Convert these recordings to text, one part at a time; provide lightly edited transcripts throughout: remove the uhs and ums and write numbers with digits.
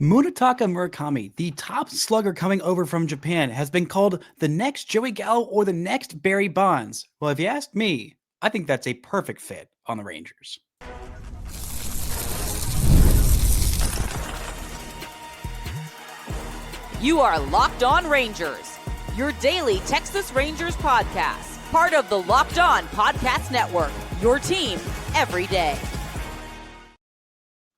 Munetaka Murakami, the top slugger coming over from Japan, has been called the next Joey Gallo or the next Barry Bonds. Well, if you ask me, I think that's a perfect fit on the Rangers. You are Locked On Rangers, your daily Texas Rangers podcast, part of the Locked On Podcast Network, your team every day.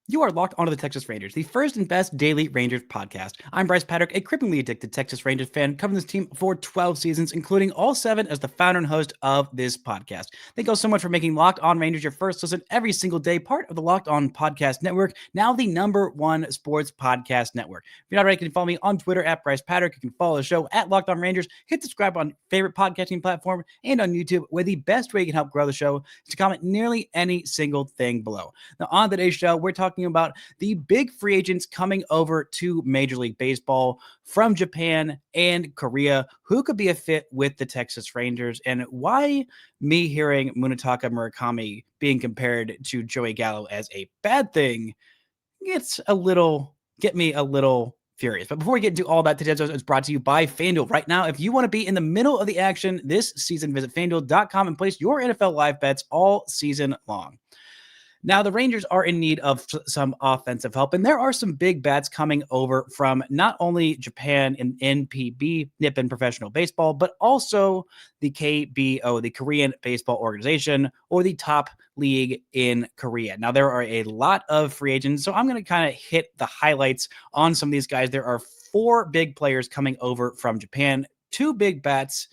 You are locked onto the Texas Rangers, the first and best daily Rangers podcast. I'm Bryce Patrick, a cripplingly addicted Texas Rangers fan, covering this team for 12 seasons, including all 7 as the founder and host of this podcast. Thank you all so much for making Locked On Rangers your first listen every single day, part of the Locked On Podcast Network, now the #1 sports podcast network. If you're not already, you can follow me on Twitter at Bryce Patrick. You can follow the show at Locked On Rangers. Hit subscribe on favorite podcasting platform and on YouTube, where the best way you can help grow the show is to comment nearly any single thing below. Now, on today's show, we're talking about the big free agents coming over to Major League Baseball from Japan and Korea, who could be a fit with the Texas Rangers, and why me hearing Munetaka Murakami being compared to Joey Gallo as a bad thing get me a little furious. But before we get into all that, today's episode is brought to you by FanDuel. Right now, if you want to be in the middle of the action this season, visit FanDuel.com and place your NFL live bets all season long. Now, the Rangers are in need of some offensive help, and there are some big bats coming over from not only Japan and NPB, Nippon Professional Baseball, but also the KBO, the Korean Baseball Organization, or the top league in Korea. Now, there are a lot of free agents, so I'm going to kind of hit the highlights on some of these guys. There are 4 big players coming over from Japan, 2 big bats,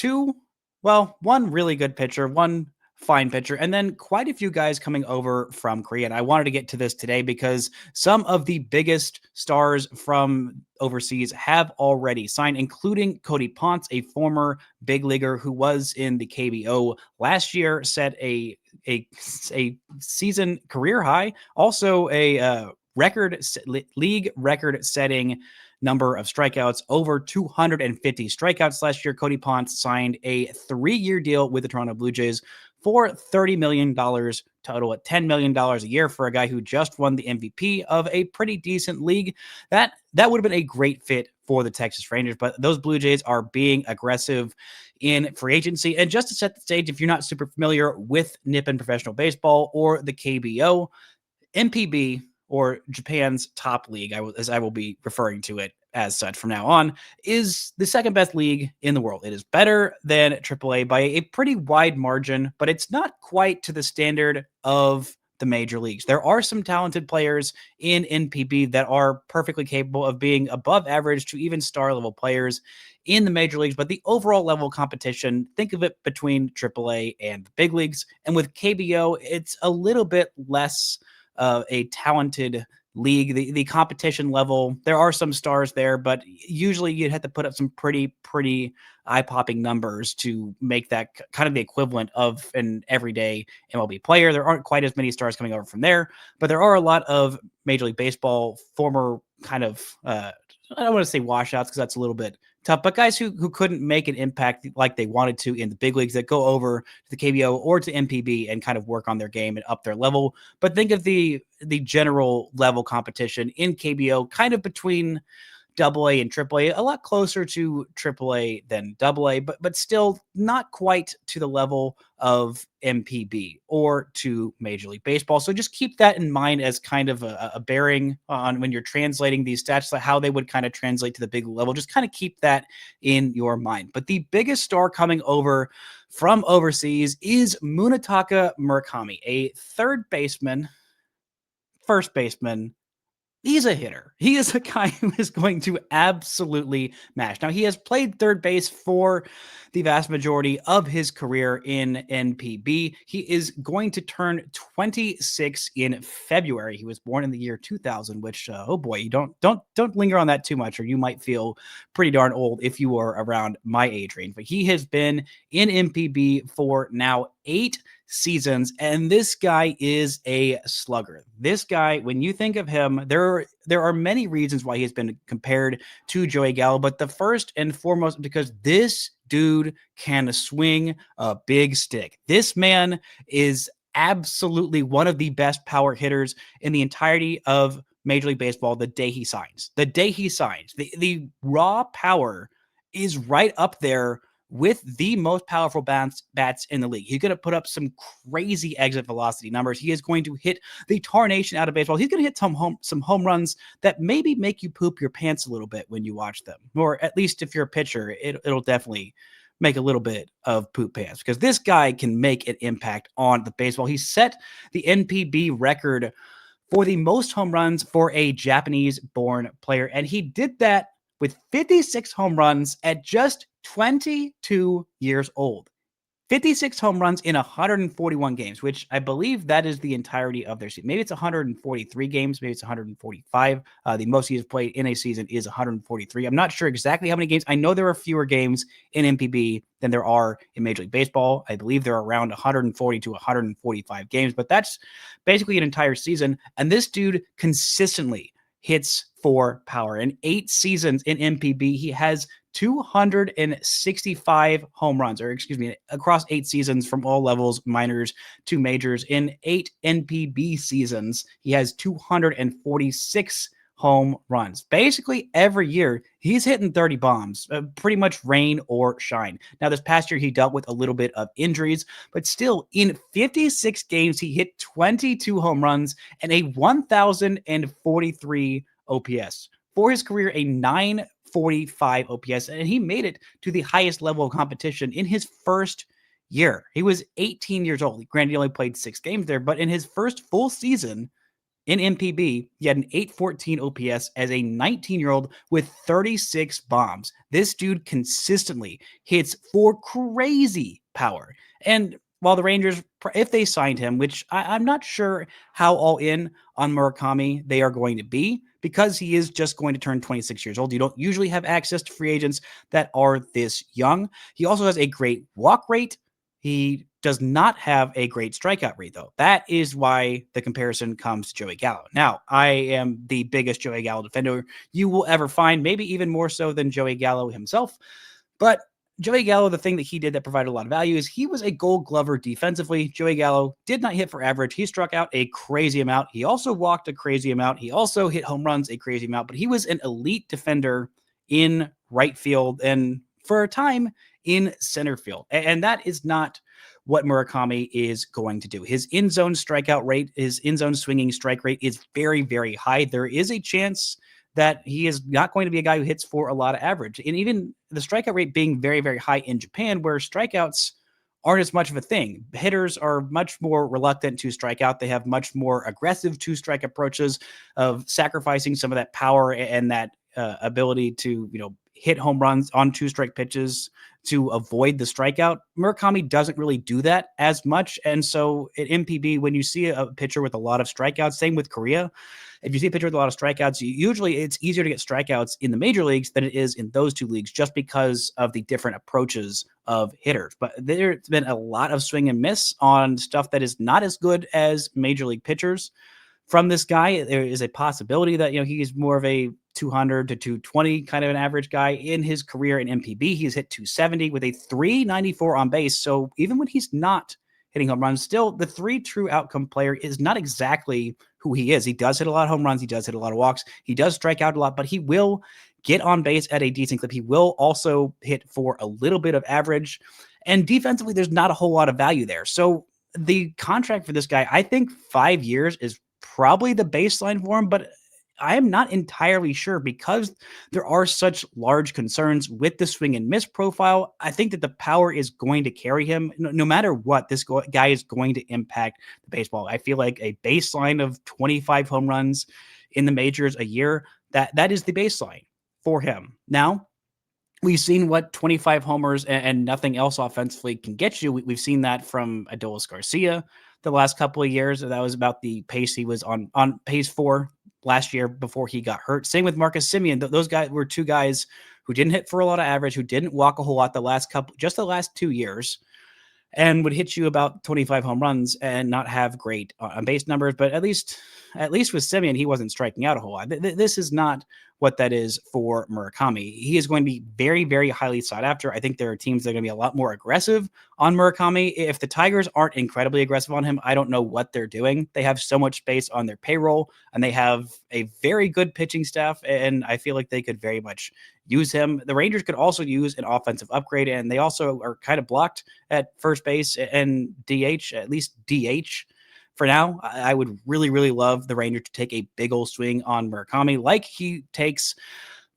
1 really good pitcher, 1 fine pitcher, and then quite a few guys coming over from Korea. And I wanted to get to this today because some of the biggest stars from overseas have already signed, including Cody Ponce, a former big leaguer who was in the KBO last year, set a season career high, also a league record setting number of strikeouts, over 250 strikeouts last year. Cody Ponce signed a 3-year deal with the Toronto Blue Jays for $30 million total, at $10 million a year for a guy who just won the MVP of a pretty decent league. That would have been a great fit for the Texas Rangers, but those Blue Jays are being aggressive in free agency. And just to set the stage, if you're not super familiar with Nippon Professional Baseball or the KBO, NPB, or Japan's top league, as I will be referring to it as such from now on, is the second best league in the world. It is better than AAA by a pretty wide margin, but it's not quite to the standard of the major leagues. There are some talented players in NPB that are perfectly capable of being above average to even star level players in the major leagues, but the overall level of competition, think of it between AAA and the big leagues. And with KBO, it's a little bit less a talented league. The competition level, there are some stars there, but usually you'd have to put up some pretty eye-popping numbers to make that kind of the equivalent of an everyday MLB player. There aren't quite as many stars coming over from there, but there are a lot of Major League Baseball former kind of I don't want to say washouts because that's a little bit tough, but guys who couldn't make an impact like they wanted to in the big leagues that go over to the KBO or to NPB and kind of work on their game and up their level. But think of the general level competition in KBO kind of between AA and AAA, a lot closer to AAA than AA, but still not quite to the level of NPB or to Major League Baseball. So just keep that in mind as kind of a bearing on when you're translating these stats, like how they would kind of translate to the big level. Just kind of keep that in your mind. But the biggest star coming over from overseas is Munetaka Murakami, a first baseman. He's a hitter. He is a guy who is going to absolutely mash. Now, he has played third base for the vast majority of his career in NPB. He is going to turn 26 in February. He was born in the year 2000, which, oh boy, you don't linger on that too much, or you might feel pretty darn old if you were around my age range. But he has been in NPB for now 8 seasons, and this guy is a slugger. This guy, when you think of him, there are many reasons why he has been compared to Joey Gallo, but the first and foremost, because this dude can swing a big stick. This man is absolutely one of the best power hitters in the entirety of Major League Baseball the day he signs. The day he signs, the raw power is right up there with the most powerful bats in the league. He's going to put up some crazy exit velocity numbers. He is going to hit the tarnation out of baseball. He's going to hit some home runs that maybe make you poop your pants a little bit when you watch them. Or at least if you're a pitcher, it'll definitely make a little bit of poop pants, because this guy can make an impact on the baseball. He set the NPB record for the most home runs for a Japanese-born player, and he did that with 56 home runs at just 22 years old. 56 home runs in 141 games, which I believe that is the entirety of their season. Maybe it's 143 games, maybe it's 145. The most he has played in a season is 143. I'm not sure exactly how many games. I know there are fewer games in NPB than there are in Major League Baseball. I believe there are around 140 to 145 games, but that's basically an entire season. And this dude consistently hits for power. In 8 seasons in NPB, he has 265 home runs, or excuse me, across 8 seasons from all levels, minors to majors. In 8 NPB seasons, he has 246 home runs. Basically, every year, he's hitting 30 bombs, pretty much rain or shine. Now, this past year, he dealt with a little bit of injuries, but still, in 56 games, he hit 22 home runs and a 1,043 OPS. For his career, a 945 OPS, and he made it to the highest level of competition in his first year. He was 18 years old. Granted, he only played 6 games there, but in his first full season in NPB, he had an 814 OPS as a 19-year-old with 36 bombs. This dude consistently hits for crazy power. And while the Rangers, if they signed him, which I'm not sure how all in on Murakami they are going to be, because he is just going to turn 26 years old. You don't usually have access to free agents that are this young. He also has a great walk rate. He does not have a great strikeout rate, though. That is why the comparison comes to Joey Gallo. Now, I am the biggest Joey Gallo defender you will ever find, maybe even more so than Joey Gallo himself. But Joey Gallo, the thing that he did that provided a lot of value is he was a Gold Glover defensively. Joey Gallo did not hit for average. He struck out a crazy amount. He also walked a crazy amount. He also hit home runs a crazy amount, but he was an elite defender in right field and for a time in center field. And that is not what Murakami is going to do. His in-zone strikeout rate, his in-zone swinging strike rate is very, very high. There is a chance that he is not going to be a guy who hits for a lot of average. And even the strikeout rate being very, very high in Japan, where strikeouts aren't as much of a thing. Hitters are much more reluctant to strike out. They have much more aggressive two-strike approaches of sacrificing some of that power and that ability to, hit home runs on two-strike pitches to avoid the strikeout. Murakami doesn't really do that as much. And so at NPB, when you see a pitcher with a lot of strikeouts, same with Korea, if you see a pitcher with a lot of strikeouts, usually it's easier to get strikeouts in the major leagues than it is in those two leagues, just because of the different approaches of hitters. But there's been a lot of swing and miss on stuff that is not as good as major league pitchers. From this guy, there is a possibility that, he's more of a 200 to 220 kind of an average guy. In his career in NPB, he's hit 270 with a 394 on base. So even when he's not hitting home runs, still the 3 true outcome player is not exactly who he is. He does hit a lot of home runs. He does hit a lot of walks. He does strike out a lot, but he will get on base at a decent clip. He will also hit for a little bit of average. And defensively, there's not a whole lot of value there. So the contract for this guy, I think 5 years is probably the baseline for him, but I am not entirely sure because there are such large concerns with the swing and miss profile. I think that the power is going to carry him. No matter what, this guy is going to impact the baseball. I feel like a baseline of 25 home runs in the majors a year, that is the baseline for him. Now, we've seen what 25 homers and nothing else offensively can get you. We've seen that from Adolis Garcia the last couple of years. That was about the pace he was on pace for last year before he got hurt. Same with Marcus Semien. Those guys were 2 guys who didn't hit for a lot of average, who didn't walk a whole lot the last 2 years, and would hit you about 25 home runs and not have great on base numbers. But at least with Semien, he wasn't striking out a whole lot. This is not what that is for Murakami. He is going to be very, very highly sought after. I think there are teams that are going to be a lot more aggressive on Murakami. If the Tigers aren't incredibly aggressive on him, I don't know what they're doing. They have so much space on their payroll, and they have a very good pitching staff, and I feel like they could very much use him. The Rangers could also use an offensive upgrade, and they also are kind of blocked at first base and DH, at least DH. For now, I would really, really love the Rangers to take a big old swing on Murakami like he takes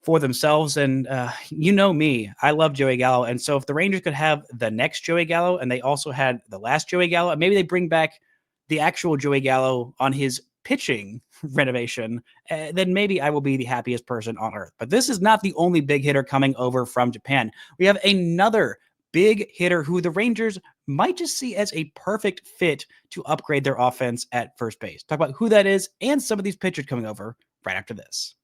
for themselves. And you know me, I love Joey Gallo. And so if the Rangers could have the next Joey Gallo and they also had the last Joey Gallo, maybe they bring back the actual Joey Gallo on his pitching renovation, then maybe I will be the happiest person on earth. But this is not the only big hitter coming over from Japan. We have another big hitter who the Rangers might just see as a perfect fit to upgrade their offense at first base. Talk about who that is and some of these pitchers coming over right after this.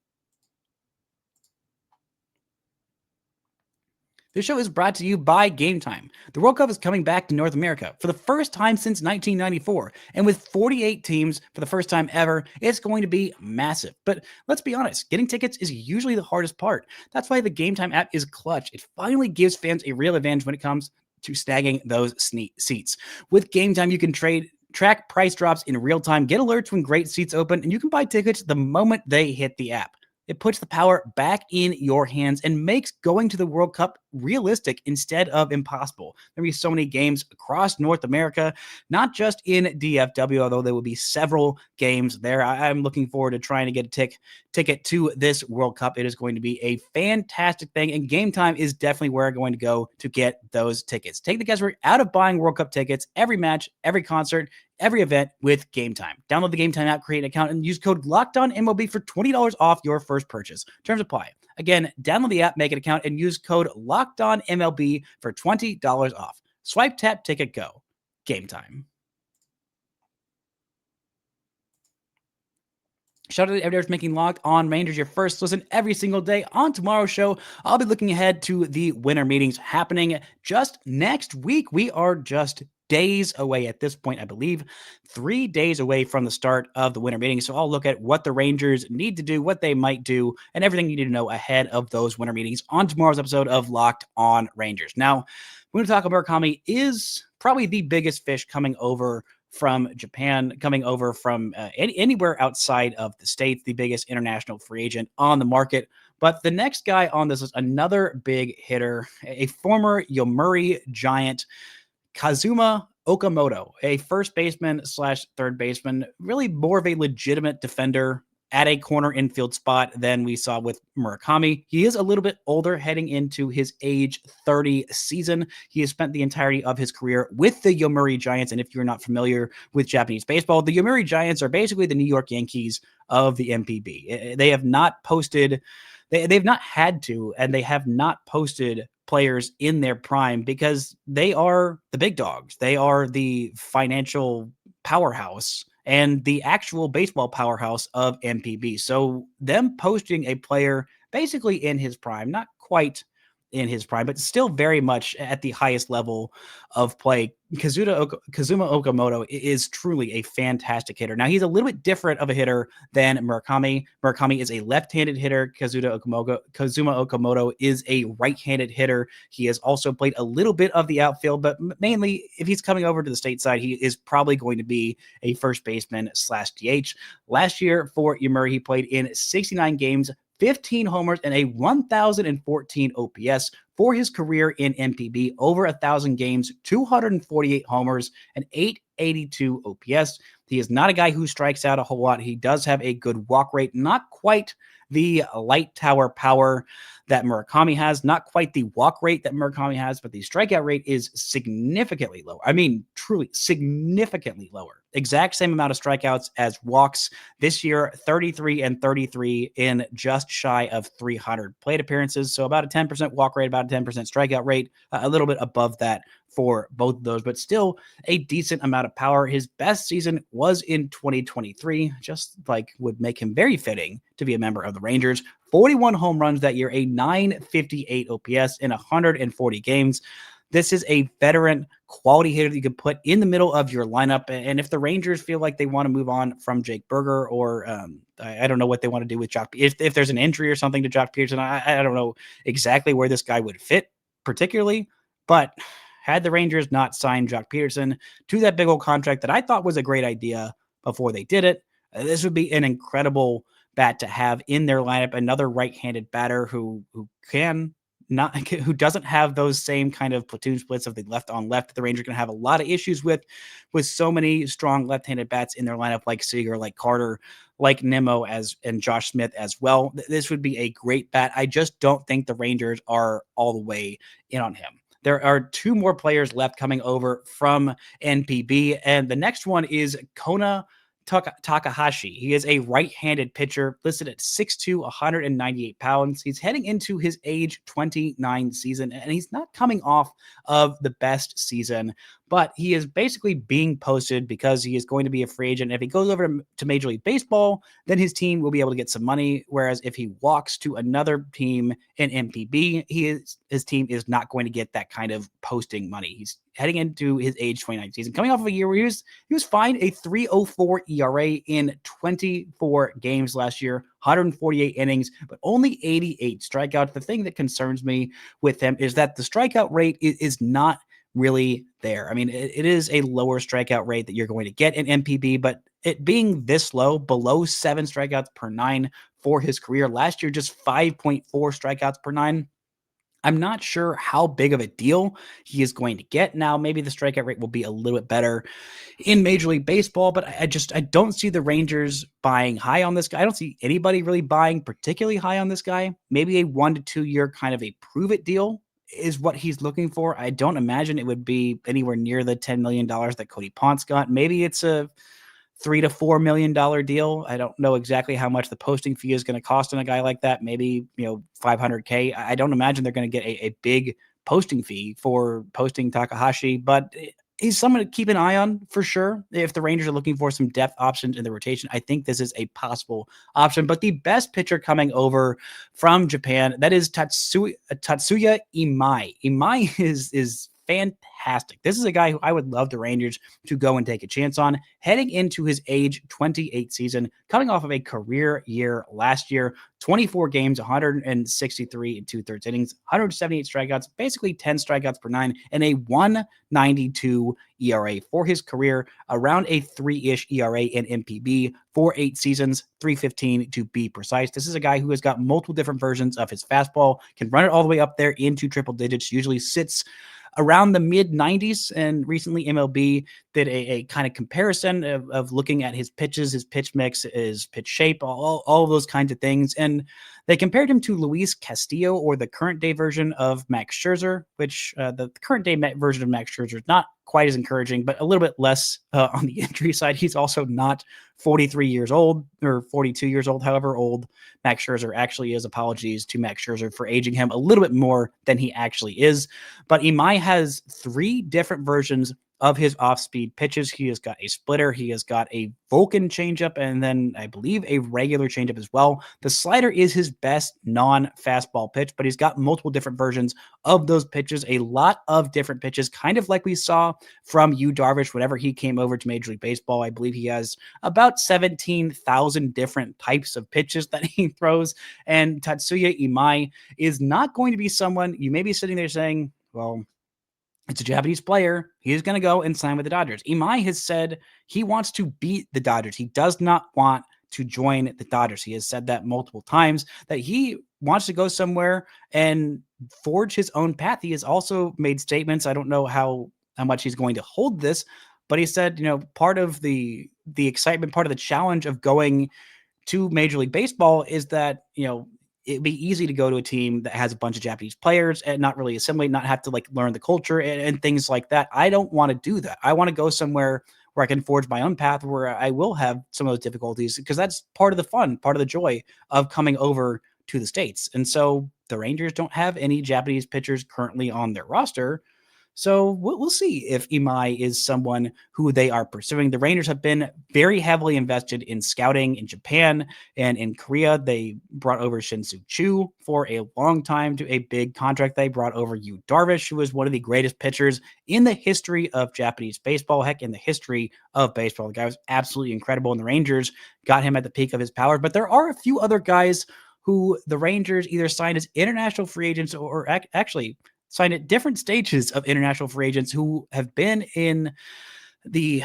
This show is brought to you by Gametime. The World Cup is coming back to North America for the first time since 1994. And with 48 teams for the first time ever, it's going to be massive. But let's be honest, getting tickets is usually the hardest part. That's why the Gametime app is clutch. It finally gives fans a real advantage when it comes to snagging those seats. With Gametime, you can track price drops in real time, get alerts when great seats open, and you can buy tickets the moment they hit the app. It puts the power back in your hands and makes going to the World Cup realistic instead of impossible. There will be so many games across North America, not just in DFW, although there will be several games there. I'm looking forward to trying to get a ticket to this World Cup. It is going to be a fantastic thing, and Gametime is definitely where I'm going to go to get those tickets. Take the guesswork out of buying World Cup tickets, every match, every concert, every event with Gametime. Download the Gametime app, create an account, and use code LOCKEDONMLB for $20 off your first purchase. Terms apply. Again, download the app, make an account, and use code LOCKEDONMLB for $20 off. Swipe, tap, ticket, go. Gametime. Shout out to everybody who's making Locked On Rangers your first listen every single day. On tomorrow's show, I'll be looking ahead to the winter meetings happening just next week. We are just days away at this point, I believe, 3 days away from the start of the winter meetings. So I'll look at what the Rangers need to do, what they might do, and everything you need to know ahead of those winter meetings on tomorrow's episode of Locked On Rangers. Now, Munetaka Murikami is probably the biggest fish coming over from Japan, coming over from anywhere outside of the States, the biggest international free agent on the market. But the next guy on this is another big hitter, a former Yomiuri Giant, Kazuma Okamoto, a first baseman slash third baseman, really more of a legitimate defender at a corner infield spot than we saw with Murakami. He is a little bit older, heading into his age 30 season. He has spent the entirety of his career with the Yomiuri Giants, and if you're not familiar with Japanese baseball, the Yomiuri Giants are basically the New York Yankees of the NPB. They have not posted, they've not had to, and they have not posted players in their prime because they are the big dogs. They are the financial powerhouse and the actual baseball powerhouse of NPB. So them posting a player basically in his prime, not quite in his prime, but still very much at the highest level of play. Kazuma Okamoto is truly a fantastic hitter. Now, he's a little bit different of a hitter than Murakami. Murakami is a left-handed hitter. Kazuma Okamoto is a right-handed hitter. He has also played a little bit of the outfield, but mainly if he's coming over to the stateside, he is probably going to be a first baseman slash DH. Last year for Yomiuri, he played in 69 games, 15 homers, and a 1,014 OPS for his career in NPB, over 1,000 games, 248 homers, and 882 OPS. He is not a guy who strikes out a whole lot. He does have a good walk rate, not quite the light tower power that Murakami has, not quite the walk rate that Murakami has, but the strikeout rate is significantly lower. I mean, truly significantly lower. Exact same amount of strikeouts as walks this year, 33 and 33 in just shy of 300 plate appearances. So about a 10% walk rate, about a 10% strikeout rate, a little bit above that for both of those, but still a decent amount of power. His best season was in 2023, just like would make him very fitting to be a member of the Rangers. 41 home runs that year, a 958 OPS in 140 games. This is a veteran quality hitter that you could put in the middle of your lineup. And if the Rangers feel like they want to move on from Jake Berger, or I don't know what they want to do with Jock, if there's an injury or something to Jock Peterson, I don't know exactly where this guy would fit particularly, but had the Rangers not signed Jock Peterson to that big old contract that I thought was a great idea before they did it, this would be an incredible bat to have in their lineup. Another right-handed batter who can not who doesn't have those same kind of platoon splits of the left on left. The Rangers are going to have a lot of issues with so many strong left-handed bats in their lineup, like Seager, like Carter, like Nimmo and Josh Smith as well. This would be a great bat. I just don't think the Rangers are all the way in on him. There are two more players left coming over from NPB, and the next one is Kona Takahashi. He is a right-handed pitcher listed at 6'2", 198 pounds. He's heading into his age 29 season, and he's not coming off of the best season, but he is basically being posted because he is going to be a free agent. If he goes over to Major League Baseball, then his team will be able to get some money, whereas if he walks to another team in MPB, his team is not going to get that kind of posting money. He's heading into his age 29 season, coming off of a year where he was fine, a 3.04 ERA in 24 games last year, 148 innings, but only 88 strikeouts. The thing that concerns me with him is that the strikeout rate is not really there. I mean, it is a lower strikeout rate that you're going to get in MPB, but it being this low, below 7 strikeouts per 9 for his career last year, just 5.4 strikeouts per 9. I'm not sure how big of a deal he is going to get. Now, maybe the strikeout rate will be a little bit better in Major League Baseball, but I don't see the Rangers buying high on this guy. I don't see anybody really buying particularly high on this guy. Maybe a 1 to 2 year kind of a prove it deal is what he's looking for. I don't imagine it would be anywhere near the $10 million that Cody Ponce got. Maybe it's a $3 to $4 million deal. I don't know exactly how much the posting fee is going to cost on a guy like that. Maybe, $500K. I don't imagine they're going to get a big posting fee for posting Takahashi, but he's someone to keep an eye on for sure. If the Rangers are looking for some depth options in the rotation, I think this is a possible option. But the best pitcher coming over from Japan, that is Tatsuya Imai. Imai is fantastic. This is a guy who I would love the Rangers to go and take a chance on, heading into his age 28 season, coming off of a career year last year, 24 games, 163 and 2/3 innings, 178 strikeouts, basically 10 strikeouts per 9, and a 1.92 ERA for his career, around a 3-ish ERA in MPB for 8 seasons, 3.15 to be precise. This is a guy who has got multiple different versions of his fastball, can run it all the way up there into triple digits, usually sits around the mid 90s. And recently MLB did a kind of comparison of looking at his pitches, his pitch mix, his pitch shape, all of those kinds of things. And they compared him to Luis Castillo, or the current day version of Max Scherzer, which the current day version of Max Scherzer is not quite as encouraging, but a little bit less on the injury side. He's also not 43 years old or 42 years old, however old Max Scherzer actually is. Apologies to Max Scherzer for aging him a little bit more than he actually is. But Imai has 3 different versions of his off-speed pitches. He has got a splitter, he has got a Vulcan changeup, and then I believe a regular changeup as well. The slider is his best non-fastball pitch, but he's got multiple different versions of those pitches, a lot of different pitches, kind of like we saw from Yu Darvish whenever he came over to Major League Baseball. I believe he has about 17,000 different types of pitches that he throws, and Tatsuya Imai is not going to be someone you may be sitting there saying, well, it's a Japanese player. He is going to go and sign with the Dodgers. Imai has said he wants to beat the Dodgers. He does not want to join the Dodgers. He has said that multiple times, that he wants to go somewhere and forge his own path. He has also made statements. I don't know how much he's going to hold this, but he said, part of the excitement, part of the challenge of going to Major League Baseball is that, it'd be easy to go to a team that has a bunch of Japanese players and not really assimilate, not have to learn the culture and things like that. I don't want to do that. I want to go somewhere where I can forge my own path, where I will have some of those difficulties, because that's part of the fun, part of the joy of coming over to the States. And so the Rangers don't have any Japanese pitchers currently on their roster. So we'll see if Imai is someone who they are pursuing. The Rangers have been very heavily invested in scouting in Japan and in Korea. They brought over Shin-Soo Choo for a long time to a big contract. They brought over Yu Darvish, who was one of the greatest pitchers in the history of Japanese baseball, heck, in the history of baseball. The guy was absolutely incredible, and the Rangers got him at the peak of his powers. But there are a few other guys who the Rangers either signed as international free agents or actually signed at different stages of international free agents who have been the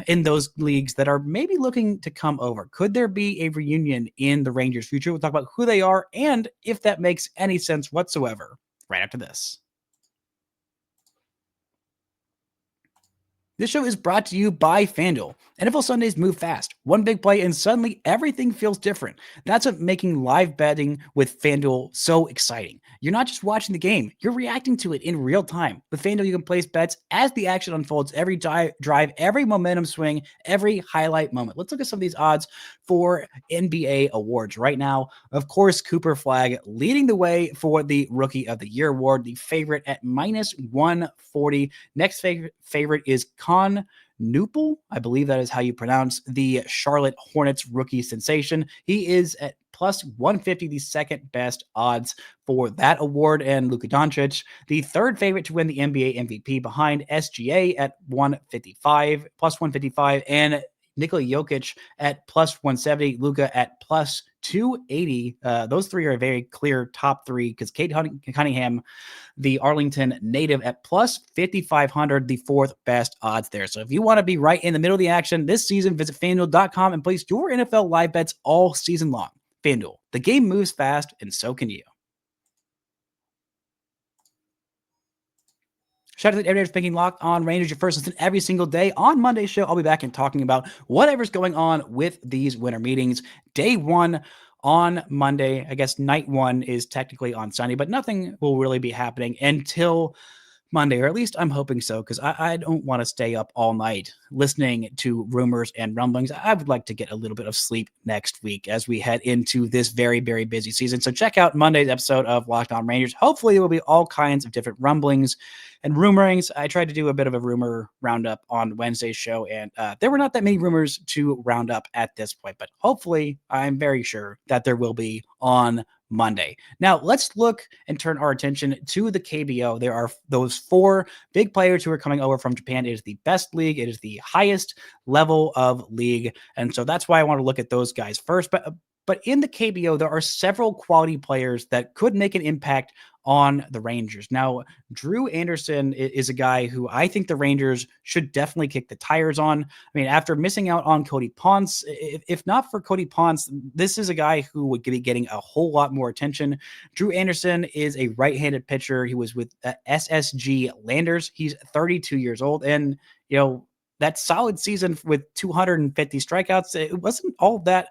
in those leagues that are maybe looking to come over. Could there be a reunion in the Rangers' future? We'll talk about who they are and if that makes any sense whatsoever right after this. This show is brought to you by FanDuel. NFL Sundays move fast. One big play and suddenly everything feels different. That's what making live betting with FanDuel so exciting. You're not just watching the game, you're reacting to it in real time. With FanDuel, you can place bets as the action unfolds, every drive, every momentum swing, every highlight moment. Let's look at some of these odds for NBA awards right now. Of course, Cooper Flagg leading the way for the Rookie of the Year award, the favorite at minus 140. Next favorite is Con Newpel. I believe that is how you pronounce the Charlotte Hornets rookie sensation. He is at plus 150, the second best odds for that award. And Luka Doncic, the third favorite to win the NBA MVP behind SGA at 155, plus 155, and Nikola Jokic at plus 170, Luka at plus 280. Those three are a very clear top three because Kate Cunningham, the Arlington native, at plus 5,500, the fourth best odds there. So if you want to be right in the middle of the action this season, visit FanDuel.com and place your NFL live bets all season long. FanDuel, the game moves fast, and so can you. Shout out to everybody picking Locked On Rangers, your first listen every single day. On Monday's show, I'll be back and talking about whatever's going on with these winter meetings. Day one on Monday. I guess night one is technically on Sunday, but nothing will really be happening until Monday, or at least I'm hoping so, because I don't want to stay up all night listening to rumors and rumblings. I would like to get a little bit of sleep next week as we head into this very, very busy season. So check out Monday's episode of Locked On Rangers. Hopefully there will be all kinds of different rumblings and rumorings. I tried to do a bit of a rumor roundup on Wednesday's show, and there were not that many rumors to round up at this point, but hopefully I'm very sure that there will be on Monday. Now, let's look and turn our attention to the KBO. There are those four big players who are coming over from Japan. It is the best league. It is the highest level of league. And so that's why I want to look at those guys first. But in the KBO, there are several quality players that could make an impact on the Rangers. Now, Drew Anderson is a guy who I think the Rangers should definitely kick the tires on. I mean, after missing out on Cody Ponce, if not for Cody Ponce, this is a guy who would be getting a whole lot more attention. Drew Anderson is a right-handed pitcher. He was with SSG Landers. He's 32 years old. And, you know, that solid season with 250 strikeouts, it wasn't all that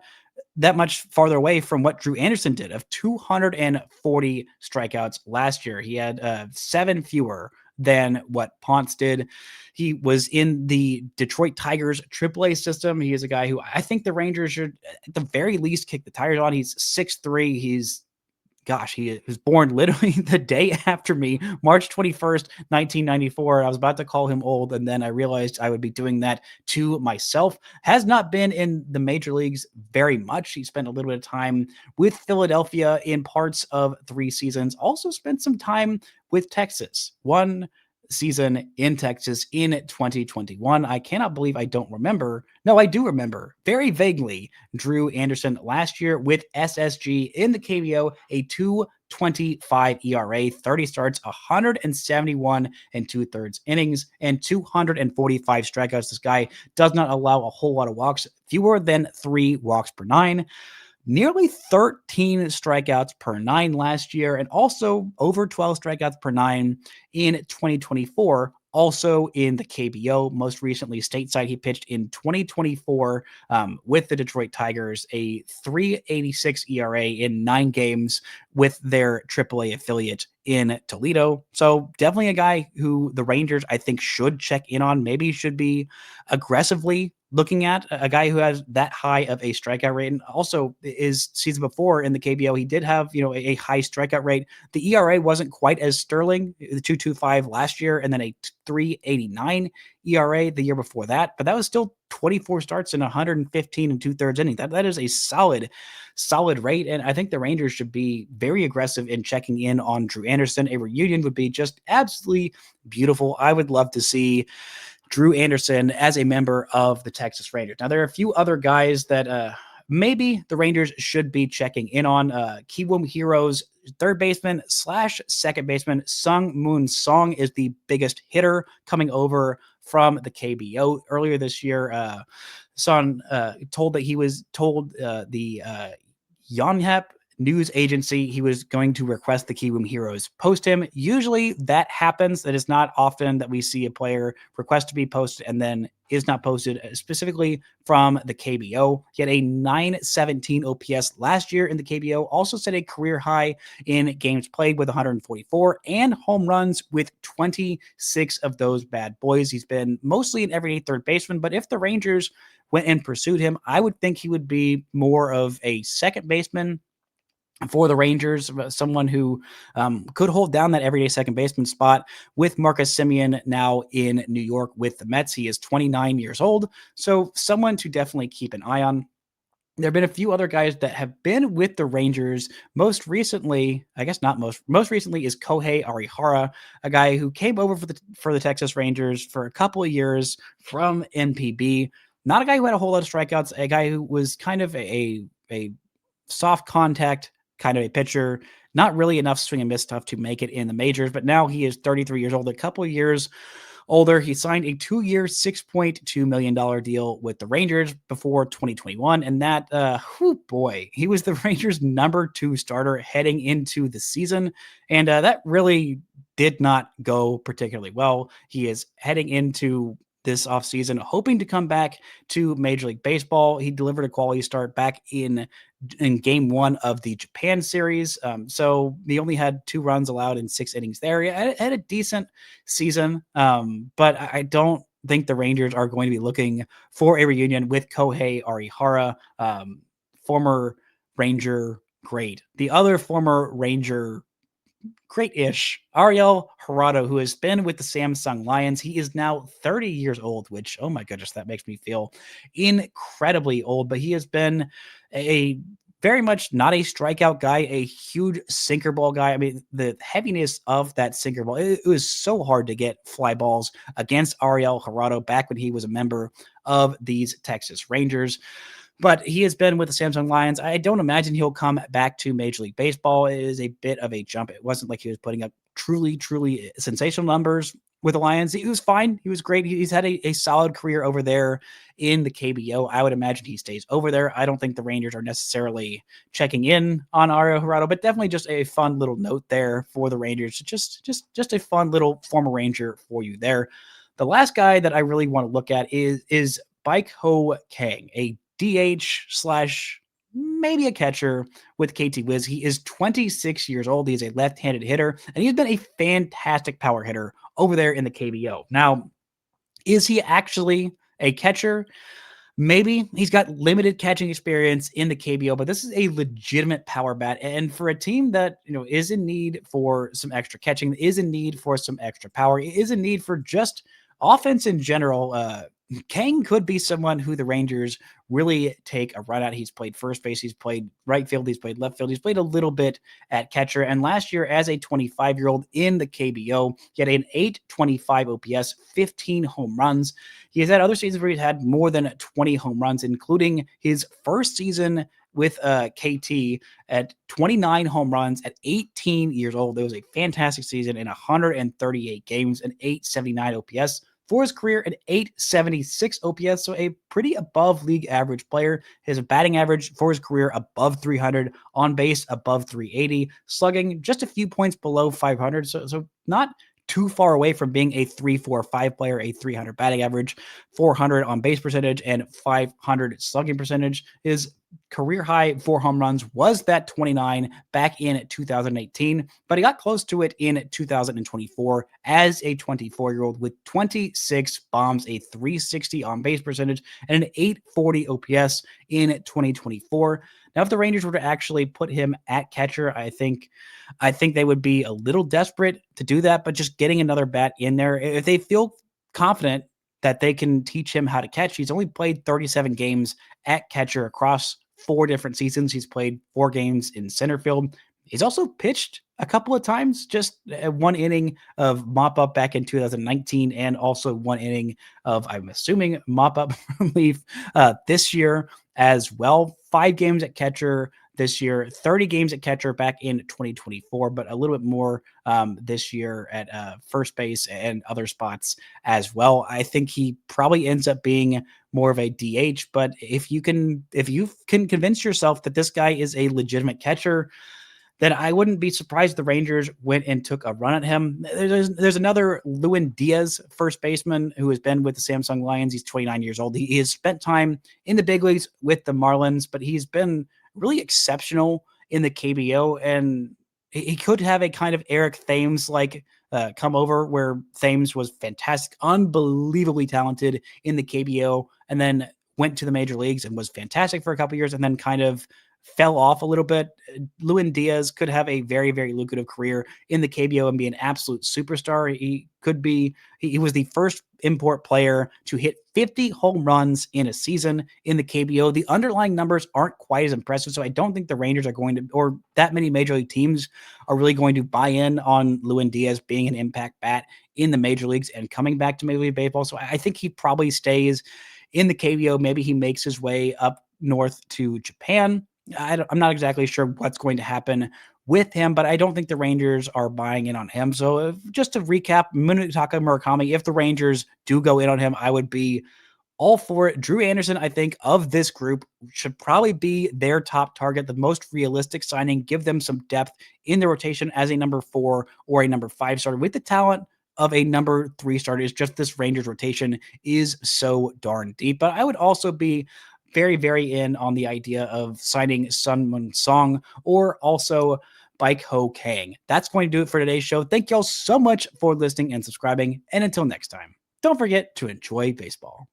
much farther away from what Drew Anderson did of 240 strikeouts last year. He had 7 fewer than what Ponce did. He was in the Detroit Tigers AAA system. He is a guy who I think the Rangers should at the very least kick the tires on. He's 6'3". He was born literally the day after me, March 21st, 1994. I was about to call him old, and then I realized I would be doing that to myself. Has not been in the major leagues very much. He spent a little bit of time with Philadelphia in parts of 3 seasons. Also spent some time with Texas. 1 season in Texas in 2021. I cannot believe I don't remember. No, I do remember very vaguely Drew Anderson last year with SSG in the KBO, a 2.25 ERA, 30 starts, 171 and 2/3 innings, and 245 strikeouts. This guy does not allow a whole lot of walks, fewer than 3 walks per 9. Nearly 13 strikeouts per 9 last year, and also over 12 strikeouts per 9 in 2024, also in the KBO. Most recently, stateside, he pitched in 2024 with the Detroit Tigers, a 3.86 ERA in 9 games with their AAA affiliate in Toledo. So definitely a guy who the Rangers, I think, should check in on, maybe should be aggressively looking at a guy who has that high of a strikeout rate, and also is season before in the KBO, he did have, a high strikeout rate. The ERA wasn't quite as sterling, the 2.25 last year, and then a 3.89 ERA the year before that, but that was still 24 starts in 115 and 2/3 innings. That is a solid rate, and I think the Rangers should be very aggressive in checking in on Drew Anderson. A reunion would be just absolutely beautiful. I would love to see Drew Anderson as a member of the Texas Rangers. Now, there are a few other guys that maybe the Rangers should be checking in on. Kiwoom Heroes third baseman / second baseman Sung Moon Song is the biggest hitter coming over from the KBO earlier this year. Son told that he was told the Yonhap news agency he was going to request the Kiwoom Heroes post him. Usually that happens. That is not often that we see a player request to be posted and then is not posted, specifically from the KBO. He had a 917 OPS last year in the KBO, also set a career high in games played with 144 and home runs with 26 of those bad boys. He's been mostly an everyday third baseman, but if the Rangers went and pursued him, I would think he would be more of a second baseman for the Rangers, someone who could hold down that everyday second baseman spot with Marcus Semien now in New York with the Mets. He is 29 years old, so someone to definitely keep an eye on. There have been a few other guys that have been with the Rangers. Most recently, I guess not most recently is Kohei Arihara, a guy who came over for the Texas Rangers for a couple of years from NPB. Not a guy who had a whole lot of strikeouts, a guy who was kind of a soft contact kind of a pitcher, not really enough swing and miss stuff to make it in the majors, but now he is 33 years old, a couple of years older. He signed a 2-year, $6.2 million deal with the Rangers before 2021. And that, he was the Rangers' number 2 starter heading into the season. And that really did not go particularly well. He is heading into this offseason, hoping to come back to Major League Baseball. He delivered a quality start back in game 1 of the Japan series. So he only had 2 runs allowed in 6 innings there. He had a decent season, but I don't think the Rangers are going to be looking for a reunion with Kohei Arihara, former Ranger great. The other former Ranger great-ish, Ariel Hirado, who has been with the Samsung Lions. He is now 30 years old, which, oh my goodness, that makes me feel incredibly old. But he has been a very much not a strikeout guy, a huge sinker ball guy. I mean, the heaviness of that sinker ball, it was so hard to get fly balls against Ariel Hirado back when he was a member of these Texas Rangers. But he has been with the Samsung Lions. I don't imagine he'll come back to Major League Baseball. It is a bit of a jump. It wasn't like he was putting up truly sensational numbers with the Lions. He was fine. He was great. He's had a solid career over there in the KBO. I would imagine he stays over there. I don't think the Rangers are necessarily checking in on Ariel Hirado, but definitely just a fun little note there for the Rangers. Just a fun little former Ranger for you there. The last guy that I really want to look at is Baik Ho Kang, a DH / maybe a catcher with KT Wiz. He is 26 years old. He is a left-handed hitter, and he's been a fantastic power hitter over there in the KBO. Now, is he actually a catcher? Maybe. He's got limited catching experience in the KBO, but this is a legitimate power bat. And for a team that, is in need for some extra catching, is in need for some extra power, is in need for just offense in general, Kang could be someone who the Rangers really take a run at. He's played first base. He's played right field. He's played left field. He's played a little bit at catcher. And last year, as a 25-year-old in the KBO, he had an 825 OPS, 15 home runs. He has had other seasons where he's had more than 20 home runs, including his first season with KT at 29 home runs at 18 years old. It was a fantastic season in 138 games, an 879 OPS. For his career, an 876 OPS, so a pretty above league average player. His batting average for his career above 300, on base above 380, slugging just a few points below 500, so not too far away from being a 3-4-5 player, a 300 batting average, 400 on base percentage, and 500 slugging percentage. His career high for home runs was that 29 back in 2018, but he got close to it in 2024 as a 24-year-old with 26 bombs, a 360 on base percentage, and an 840 OPS in 2024. Now, if the Rangers were to actually put him at catcher, I think they would be a little desperate to do that, but just getting another bat in there, if they feel confident that they can teach him how to catch. He's only played 37 games at catcher across 4 different seasons. He's played 4 games in center field. He's also pitched a couple of times, just 1 inning of mop up back in 2019, and also 1 inning of, I'm assuming, mop up relief this year as well. 5 games at catcher this year, 30 games at catcher back in 2024, but a little bit more this year at first base and other spots as well. I think he probably ends up being more of a DH, but if you can convince yourself that this guy is a legitimate catcher, then I wouldn't be surprised the Rangers went and took a run at him. There's another Lewin Diaz, first baseman, who has been with the Samsung Lions. He's 29 years old. He has spent time in the big leagues with the Marlins, but he's been really exceptional in the KBO, and he could have a kind of Eric Thames like come over, where Thames was fantastic, unbelievably talented in the KBO, and then went to the major leagues and was fantastic for a couple years, and then kind of fell off a little bit. Lewin Diaz could have a very, very lucrative career in the KBO and be an absolute superstar. He was the first import player to hit 50 home runs in a season in the KBO. The underlying numbers aren't quite as impressive, so I don't think the Rangers are going to, or that many major league teams are really going to buy in on Lewin Diaz being an impact bat in the major leagues and coming back to Major League Baseball. So I think he probably stays in the KBO. Maybe he makes his way up north to Japan. I'm not exactly sure what's going to happen with him, but I don't think the Rangers are buying in on him. So just to recap, Munetaka Murakami, if the Rangers do go in on him, I would be all for it. Drew Anderson, I think, of this group should probably be their top target, the most realistic signing, give them some depth in the rotation as a number 4 or a number 5 starter with the talent of a number 3 starter. It's just this Rangers rotation is so darn deep. But I would also be very, very in on the idea of signing Sun Mun Song or also Baik Ho Kang. That's going to do it for today's show. Thank y'all so much for listening and subscribing. And until next time, don't forget to enjoy baseball.